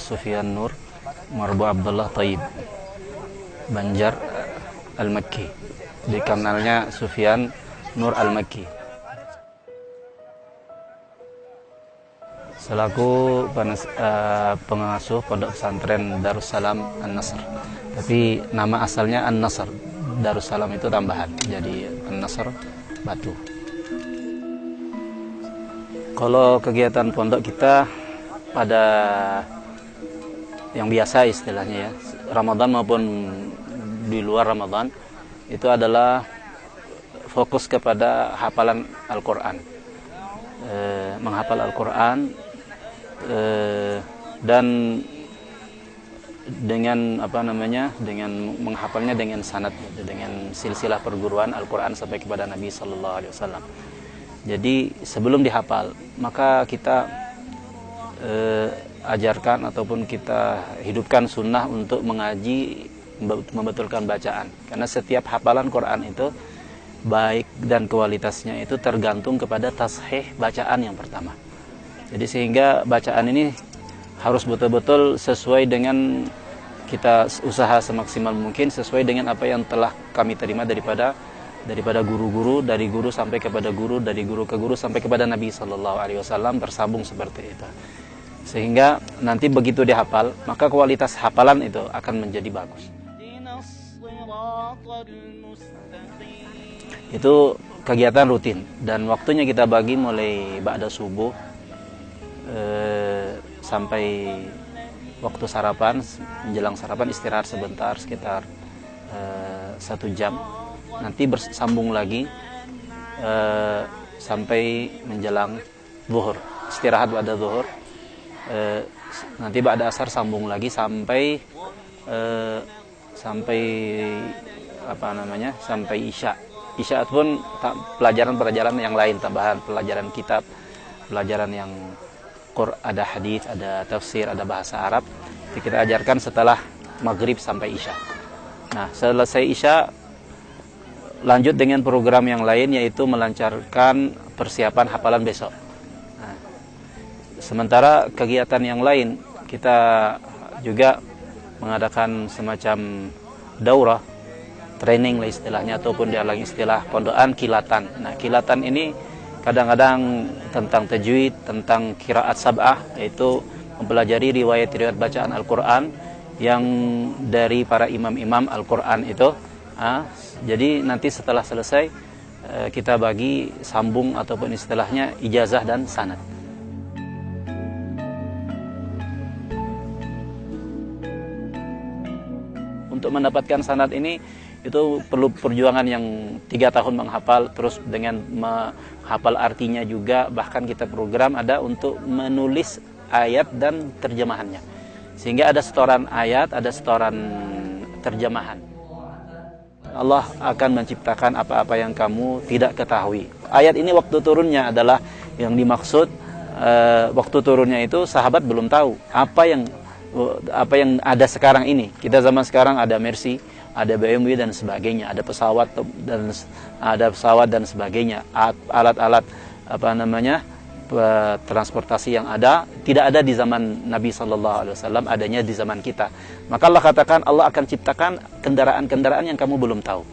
Sufyan Nur Marbu Abdullah Taib Banjar Al-Makki, dikenalnya Sufyan Nur Al-Makki. Selaku pengasuh pondok pesantren Darussalam An-Nasr. Tapi nama asalnya An-Nasr. Darussalam itu tambahan, jadi An-Nasr Batu. Kalau kegiatan pondok kita pada yang biasa istilahnya ya, Ramadan maupun di luar Ramadan, itu adalah fokus kepada hafalan Al-Quran, menghafal Al-Quran, dan dengan dengan menghafalnya dengan sanad, dengan silsilah perguruan Al-Quran sampai kepada Nabi Sallallahu Alaihi Wasallam. Jadi sebelum dihafal, maka kita ajarkan ataupun kita hidupkan sunnah untuk mengaji, membetulkan bacaan. Karena setiap hafalan Quran itu baik dan kualitasnya itu tergantung kepada tashih bacaan yang pertama. Jadi sehingga bacaan ini harus betul-betul sesuai dengan, kita usaha semaksimal mungkin sesuai dengan apa yang telah kami terima daripada guru-guru, dari guru sampai kepada guru, dari guru ke guru sampai kepada Nabi Sallallahu Alaihi Wasallam, tersambung seperti itu. Sehingga nanti begitu dihafal, maka kualitas hafalan itu akan menjadi bagus. Itu kegiatan rutin dan waktunya kita bagi mulai ba'da subuh sampai waktu sarapan, menjelang sarapan istirahat sebentar sekitar 1 jam. Nanti bersambung lagi sampai menjelang zuhur, istirahat ba'da zuhur. Nanti ba'da asar sambung lagi sampai sampai isya. Isya pun pelajaran yang lain, tambahan pelajaran kitab, pelajaran yang ada hadis, ada tafsir, ada bahasa Arab. Itu kita ajarkan setelah maghrib sampai isya. Nah, selesai isya lanjut dengan program yang lain, yaitu melancarkan persiapan hafalan besok. Nah, sementara kegiatan yang lain, kita juga mengadakan semacam daurah, training lah istilahnya, ataupun dalam istilah pondokan kilatan. Nah, kilatan ini kadang-kadang tentang tajwid, tentang qiraat sab'ah, yaitu mempelajari riwayat-riwayat bacaan Al-Quran yang dari para imam-imam Al-Quran itu. Jadi nanti setelah selesai kita bagi sambung ataupun istilahnya ijazah dan sanad. Untuk mendapatkan sanad ini itu perlu perjuangan yang 3 tahun menghafal, terus dengan menghafal artinya juga. Bahkan kita program ada untuk menulis ayat dan terjemahannya, sehingga ada setoran ayat, ada setoran terjemahan. Allah akan menciptakan apa-apa yang kamu tidak ketahui. Ayat ini waktu turunnya adalah yang dimaksud, waktu turunnya itu sahabat belum tahu apa yang ada sekarang ini. Kita zaman sekarang ada Mercy, ada BMW dan sebagainya, ada pesawat dan sebagainya, alat-alat transportasi yang ada tidak ada di zaman Nabi Sallallahu Alaihi Wasallam, adanya di zaman kita. Maka Allah katakan Allah akan ciptakan kendaraan-kendaraan yang kamu belum tahu.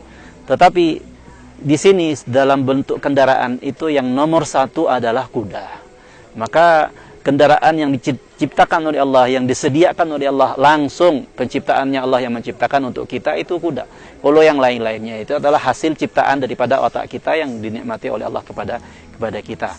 Tetapi di sini dalam bentuk kendaraan itu yang nomor 1 adalah kuda. Maka kendaraan yang diciptakan oleh Allah, yang disediakan oleh Allah langsung, penciptaannya Allah yang menciptakan untuk kita itu kuda. Kalau yang lain-lainnya itu adalah hasil ciptaan daripada otak kita yang dinikmati oleh Allah kepada kita.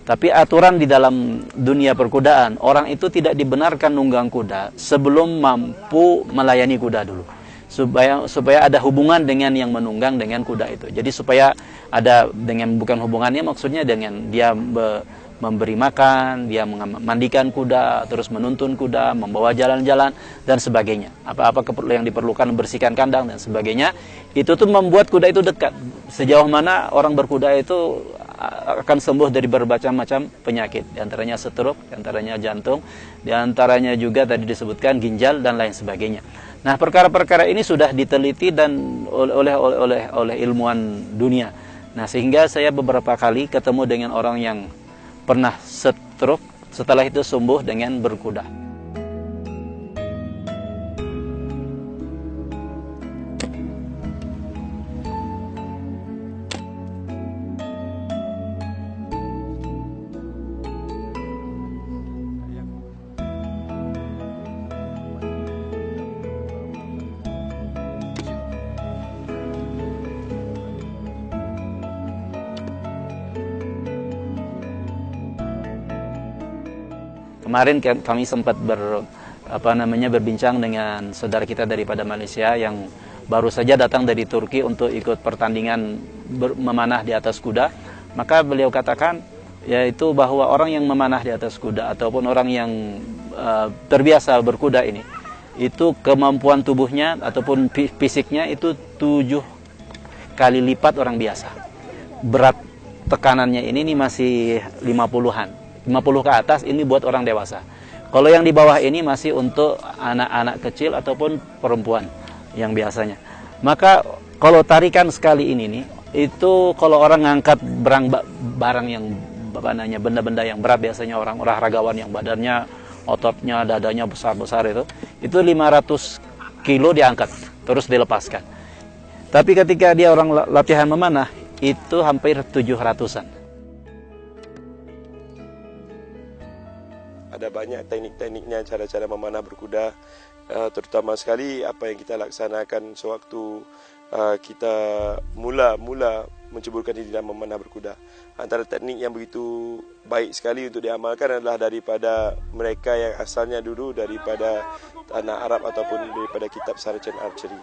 Tapi aturan di dalam dunia perkudaan, orang itu tidak dibenarkan nunggang kuda sebelum mampu melayani kuda dulu. Supaya ada hubungan dengan yang menunggang dengan kuda itu. Jadi supaya ada dengan, bukan hubungannya maksudnya dengan dia memberi makan, dia memandikan kuda, terus menuntun kuda, membawa jalan-jalan dan sebagainya. Apa-apa yang diperlukan, membersihkan kandang dan sebagainya. Itu tuh membuat kuda itu dekat. Sejauh mana orang berkuda itu akan sembuh dari berbagai macam penyakit, di antaranya stroke, di antaranya jantung, di antaranya juga tadi disebutkan ginjal dan lain sebagainya. Nah, perkara-perkara ini sudah diteliti dan oleh ilmuwan dunia. Nah, sehingga saya beberapa kali ketemu dengan orang yang pernah stroke, setelah itu sembuh dengan berkuda. Kemarin kami sempat berbincang dengan saudara kita daripada Malaysia yang baru saja datang dari Turki untuk ikut pertandingan memanah di atas kuda. Maka beliau katakan yaitu bahwa orang yang memanah di atas kuda ataupun orang yang terbiasa berkuda ini, itu kemampuan tubuhnya ataupun fisiknya itu 7 kali lipat orang biasa. Berat tekanannya ini masih 50-an. 50 ke atas ini buat orang dewasa. Kalau yang di bawah ini masih untuk anak-anak kecil ataupun perempuan yang biasanya. Maka kalau tarikan sekali ini nih, itu kalau orang ngangkat barang yang benda-benda yang berat, biasanya orang olahragawan yang badannya, ototnya, dadanya besar-besar itu 500 kilo diangkat terus dilepaskan. Tapi ketika dia orang latihan memanah itu hampir 700-an. Ada banyak teknik-tekniknya, cara-cara memanah berkuda, terutama sekali apa yang kita laksanakan sewaktu kita mula menceburkan diri dalam memanah berkuda. Antara teknik yang begitu baik sekali untuk diamalkan adalah daripada mereka yang asalnya dulu daripada tanah Arab ataupun daripada kitab Saracen Archery.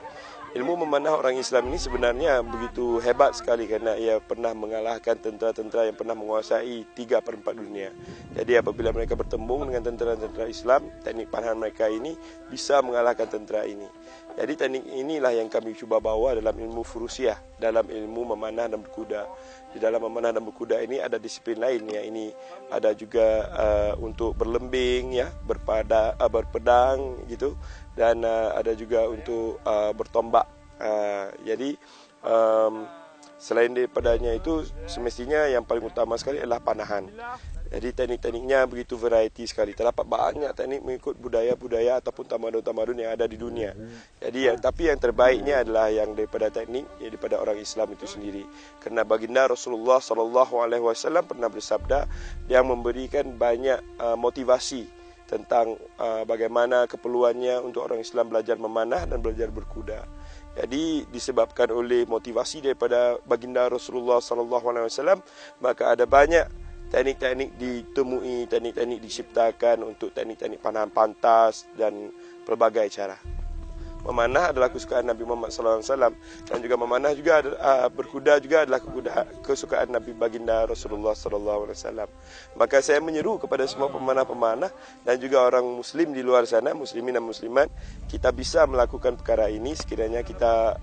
Ilmu memanah orang Islam ini sebenarnya begitu hebat sekali kerana ia pernah mengalahkan tentera-tentera yang pernah menguasai 3/4 dunia. Jadi apabila mereka bertembung dengan tentera-tentera Islam, teknik panahan mereka ini bisa mengalahkan tentera ini. Jadi teknik inilah yang kami cuba bawa dalam ilmu furusiah, dalam ilmu memanah dan berkuda. Di dalam memanah dan berkuda ini ada disiplin lain ya. Ini ada juga untuk berlembing ya, berpedang gitu, dan ada juga untuk bertombak. Jadi selain daripadanya itu semestinya yang paling utama sekali adalah panahan. Jadi teknik-tekniknya begitu variety sekali. Terdapat banyak teknik mengikut budaya-budaya ataupun tamadun-tamadun yang ada di dunia. Jadi tapi yang terbaiknya adalah yang daripada teknik daripada orang Islam itu sendiri. Kerana baginda Rasulullah SAW pernah bersabda yang memberikan banyak motivasi tentang bagaimana keperluannya untuk orang Islam belajar memanah dan belajar berkuda. Jadi disebabkan oleh motivasi daripada baginda Rasulullah SAW, maka ada banyak teknik-teknik ditemui, teknik-teknik diciptakan untuk teknik-teknik panahan pantas dan pelbagai cara. Memanah adalah kesukaan Nabi Muhammad SAW, dan juga memanah juga berkuda juga adalah kesukaan Nabi baginda Rasulullah SAW. Maka saya menyeru kepada semua pemanah-pemanah dan juga orang Muslim di luar sana, Muslimin dan Muslimat, kita bisa melakukan perkara ini sekiranya kita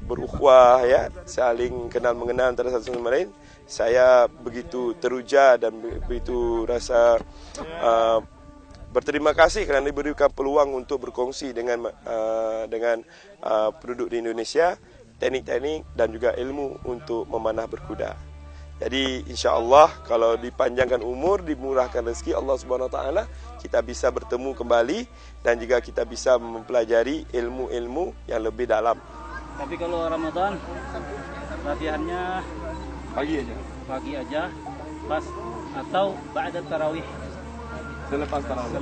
berukhuwah ya, saling kenal mengenal antara satu sama lain. Saya begitu teruja dan begitu rasa berterima kasih kerana diberikan peluang untuk berkongsi dengan penduduk di Indonesia teknik-teknik dan juga ilmu untuk memanah berkuda. Jadi insya-Allah kalau dipanjangkan umur, dimurahkan rezeki Allah Subhanahu Wa Taala, kita bisa bertemu kembali dan juga kita bisa mempelajari ilmu-ilmu yang lebih dalam. Tapi kalau Ramadan latihannya pagi aja pas atau ba'da tarawih, selepas tarawih.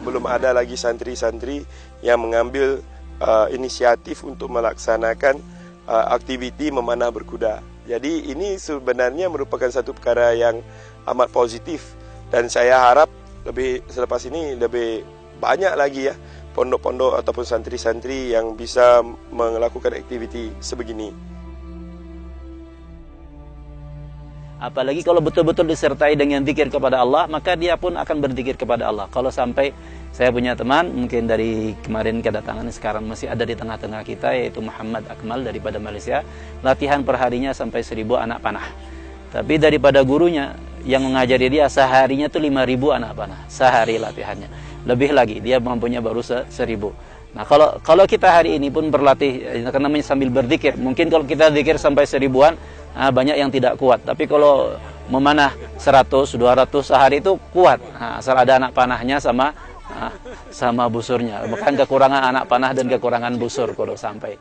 Belum ada lagi santri-santri yang mengambil inisiatif untuk melaksanakan aktiviti memanah berkuda. Jadi ini sebenarnya merupakan satu perkara yang amat positif, dan saya harap selepas ini lebih banyak lagi ya pondok-pondok ataupun santri-santri yang bisa melakukan aktiviti sebegini. Apalagi kalau betul-betul disertai dengan zikir kepada Allah, maka dia pun akan berzikir kepada Allah. Kalau sampai saya punya teman, mungkin dari kemarin kedatangan, sekarang masih ada di tengah-tengah kita, yaitu Muhammad Akmal daripada Malaysia, latihan perharinya sampai 1000 anak panah. Tapi daripada gurunya yang mengajari dia seharinya tuh 5000 anak panah, sehari latihannya. Lebih lagi, dia mampunya baru 1000. Nah kalau kita hari ini pun berlatih, karena sambil berzikir, mungkin kalau kita zikir sampai 1000-an, banyak yang tidak kuat. Tapi kalau memanah 100, 200 sehari itu kuat, asal ada anak panahnya sama busurnya. Bukan kekurangan anak panah dan kekurangan busur kalau sampai.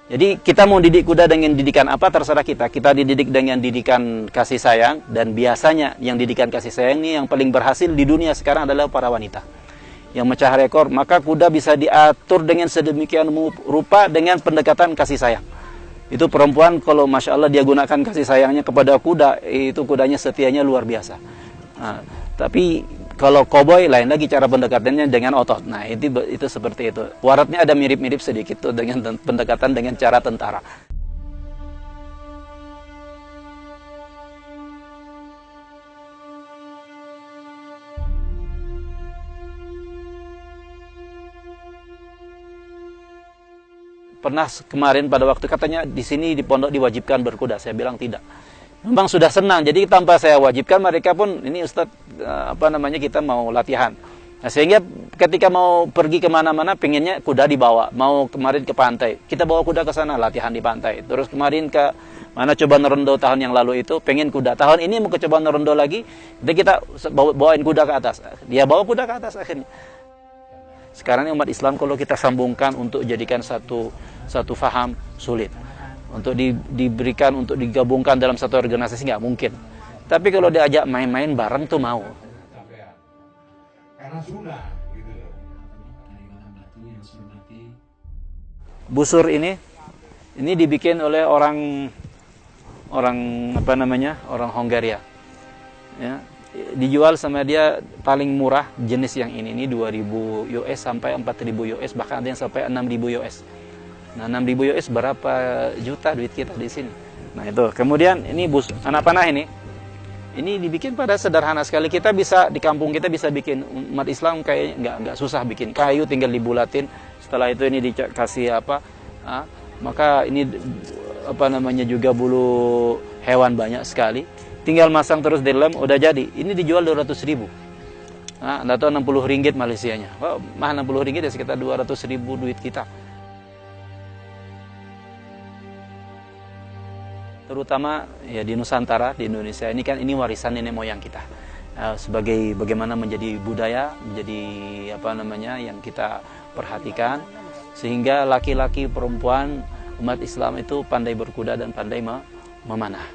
Jadi kita mau didik kuda dengan didikan apa terserah kita. Kita dididik dengan didikan kasih sayang, dan biasanya yang didikan kasih sayang ini yang paling berhasil di dunia sekarang adalah para wanita yang mecah rekor. Maka kuda bisa diatur dengan sedemikian rupa dengan pendekatan kasih sayang. Itu perempuan kalau Masya Allah dia gunakan kasih sayangnya kepada kuda, itu kudanya setianya luar biasa. Nah, tapi kalau koboi lain lagi cara pendekatannya dengan otot. Nah, itu seperti itu. Waratnya ada mirip-mirip sedikit tuh dengan pendekatan dengan cara tentara. Pernah kemarin pada waktu katanya di sini di pondok diwajibkan berkuda, saya bilang tidak. Memang sudah senang, jadi tanpa saya wajibkan mereka pun ini Ustadz kita mau latihan. Nah, sehingga ketika mau pergi kemana-mana pengennya kuda dibawa. Mau kemarin ke pantai, kita bawa kuda ke sana latihan di pantai. Terus kemarin ke mana cobaan rondo tahun yang lalu itu pengen kuda. Tahun ini mau ke cobaan rondo lagi, jadi kita bawain kuda ke atas. Dia bawa kuda ke atas akhirnya. Sekarang ini umat Islam kalau kita sambungkan untuk jadikan satu faham sulit. Untuk diberikan, untuk digabungkan dalam satu organisasi nggak mungkin. Tapi kalau diajak main-main bareng tuh mau. Karena sunnah gitu loh. Busur ini dibikin oleh orang Hongaria. Ya, dijual sama dia paling murah jenis yang ini 2.000 US sampai 4.000 US, bahkan ada yang sampai 6.000 US. Nah, 6.000 US berapa juta duit kita di sini. Nah, itu. Kemudian ini anak panah ini dibikin pada sederhana sekali. Kita bisa di kampung kita bisa bikin, umat Islam kayak nggak susah bikin kayu, tinggal dibulatin. Setelah itu ini dikasih maka ini juga bulu hewan banyak sekali. Tinggal masang terus di lem, udah jadi. Ini dijual 200.000. Nah, atau 60 ringgit Malaysianya. Oh, mahal 60 ringgit ya sekitar 200.000 duit kita. Terutama ya di Nusantara, di Indonesia ini kan ini warisan nenek moyang kita. Sebagai bagaimana menjadi budaya, menjadi yang kita perhatikan, sehingga laki-laki perempuan umat Islam itu pandai berkuda dan pandai memanah.